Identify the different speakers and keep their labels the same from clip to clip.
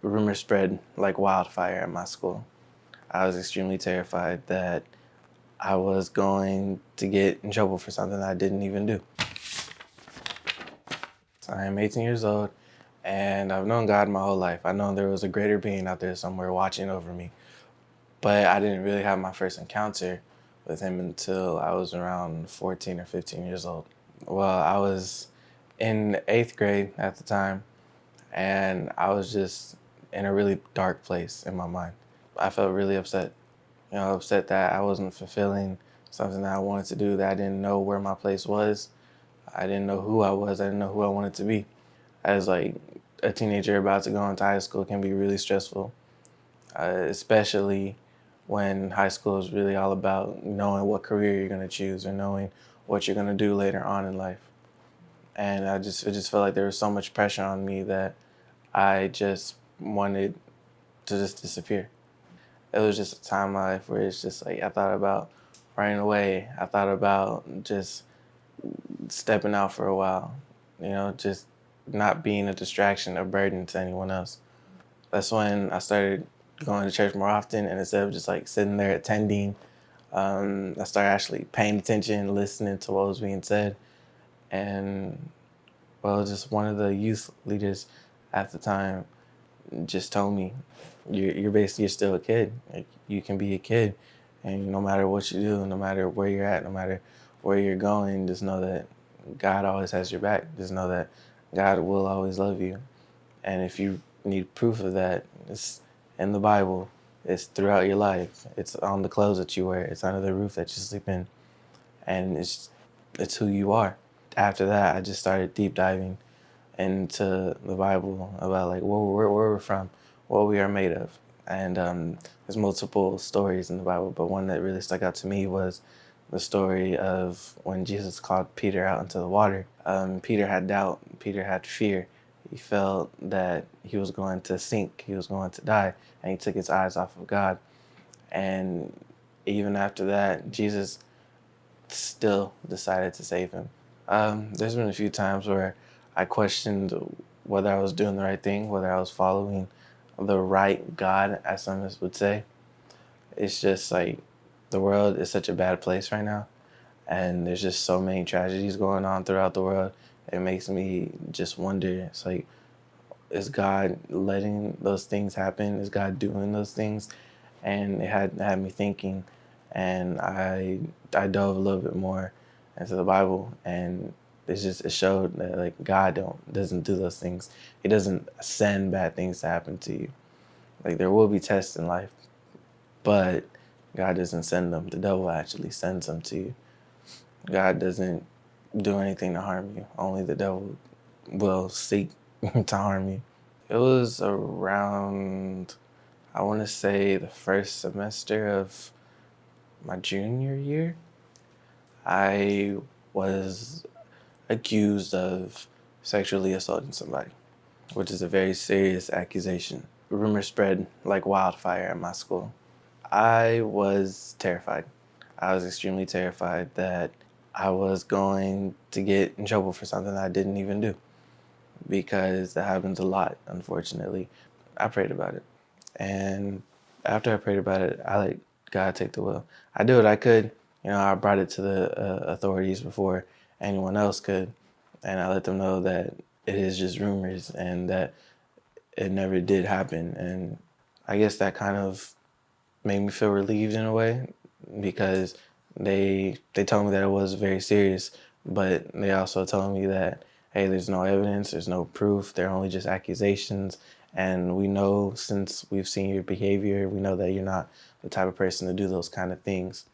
Speaker 1: Rumors spread like wildfire at my school. I was extremely terrified that I was going to get in trouble for something I didn't even do. So I am 18 years old, and I've known God my whole life. I know there was a greater being out there somewhere watching over me, but I didn't really have my first encounter with him until I was around 14 or 15 years old. Well, I was in 8th grade at the time, and I was just in a really dark place in my mind. I felt really upset, upset that I wasn't fulfilling something that I wanted to do, that I didn't know where my place was. I didn't know who I was. I didn't know who I wanted to be. As like a teenager about to go into high school can be really stressful, especially when high school is really all about knowing what career you're going to choose or knowing what you're going to do later on in life. And it just felt like there was so much pressure on me that I just wanted to just disappear. It was just a time in my life where it's just like I thought about running away. I thought about just stepping out for a while, just not being a distraction, a burden to anyone else. That's when I started going to church more often, and instead of just like sitting there attending, I started actually paying attention, listening to what was being said. And well, just one of the youth leaders at the time just told me, you're still a kid. Like, you can be a kid, and no matter what you do, no matter where you're at, no matter where you're going, just know that God always has your back. Just know that God will always love you. And if you need proof of that, it's in the Bible. It's throughout your life. It's on the clothes that you wear. It's under the roof that you sleep in, and it's who you are. After that, I just started deep diving into the Bible about like where we're from, what we are made of. And there's multiple stories in the Bible, but one that really stuck out to me was the story of when Jesus called Peter out into the water. Peter had doubt. Peter had fear. He felt that he was going to sink. He was going to die, and he took his eyes off of God. And even after that, Jesus still decided to save him. There's been a few times where I questioned whether I was doing the right thing, whether I was following the right God, as some of us would say. It's just like the world is such a bad place right now, and there's just so many tragedies going on throughout the world. It makes me just wonder, it's like, is God letting those things happen? Is God doing those things? And it had me thinking, and I dove a little bit more into the Bible, and it showed that like God doesn't do those things. He doesn't send bad things to happen to you. Like, there will be tests in life, but God doesn't send them. The devil actually sends them to you. God doesn't do anything to harm you. Only the devil will seek to harm you. It was around, I want to say, the first semester of my junior year. I was accused of sexually assaulting somebody, which is a very serious accusation. Rumors spread like wildfire at my school. I was terrified. I was extremely terrified that I was going to get in trouble for something I didn't even do, because that happens a lot, unfortunately. I prayed about it. And after I prayed about it, I let God take the wheel. I did what I could. I brought it to the authorities before anyone else could. And I let them know that it is just rumors and that it never did happen. And I guess that kind of made me feel relieved in a way, because they told me that it was very serious, but they also told me that, hey, there's no evidence, there's no proof, they're only just accusations, and we know, since we've seen your behavior, we know that you're not the type of person to do those kind of things,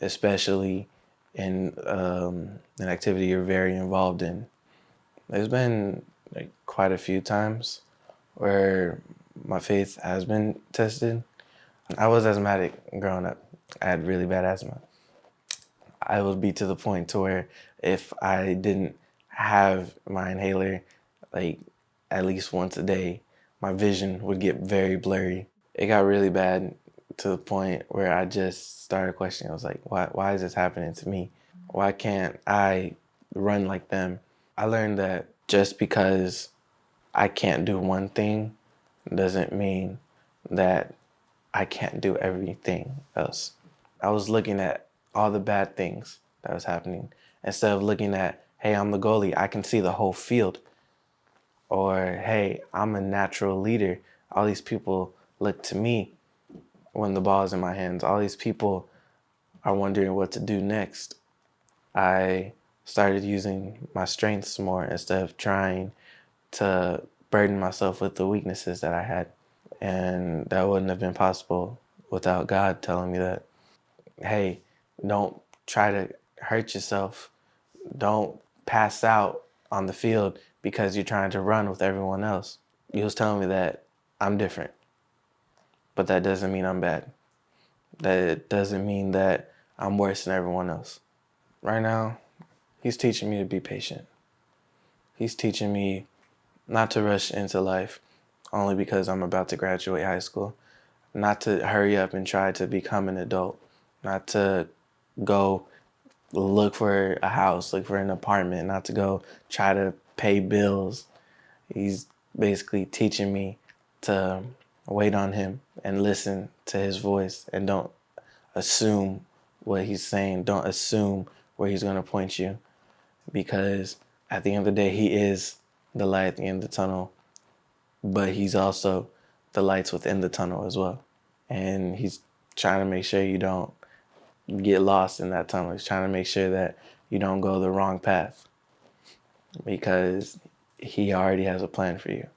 Speaker 1: especially in an activity you're very involved in. There's been like quite a few times where my faith has been tested. I was asthmatic growing up. I had really bad asthma. I would be to the point to where if I didn't have my inhaler like at least once a day, my vision would get very blurry. It got really bad to the point where I just started questioning. I was like, why is this happening to me? Why can't I run like them? I learned that just because I can't do one thing doesn't mean that I can't do everything else. I was looking at all the bad things that was happening instead of looking at, hey, I'm the goalie, I can see the whole field. Or, hey, I'm a natural leader. All these people look to me when the ball is in my hands. All these people are wondering what to do next. I started using my strengths more instead of trying to burden myself with the weaknesses that I had. And that wouldn't have been possible without God telling me that, hey, don't try to hurt yourself. Don't pass out on the field because you're trying to run with everyone else. He was telling me that I'm different, but that doesn't mean I'm bad. That doesn't mean that I'm worse than everyone else. Right now, he's teaching me to be patient. He's teaching me not to rush into life only because I'm about to graduate high school, not to hurry up and try to become an adult, not to go look for a house, look for an apartment, not to go try to pay bills. He's basically teaching me to wait on him and listen to his voice and don't assume what he's saying. Don't assume where he's going to point you, because at the end of the day, he is the light at the end of the tunnel, but he's also the lights within the tunnel as well. And he's trying to make sure you don't get lost in that tunnel. He's trying to make sure that you don't go the wrong path, because he already has a plan for you.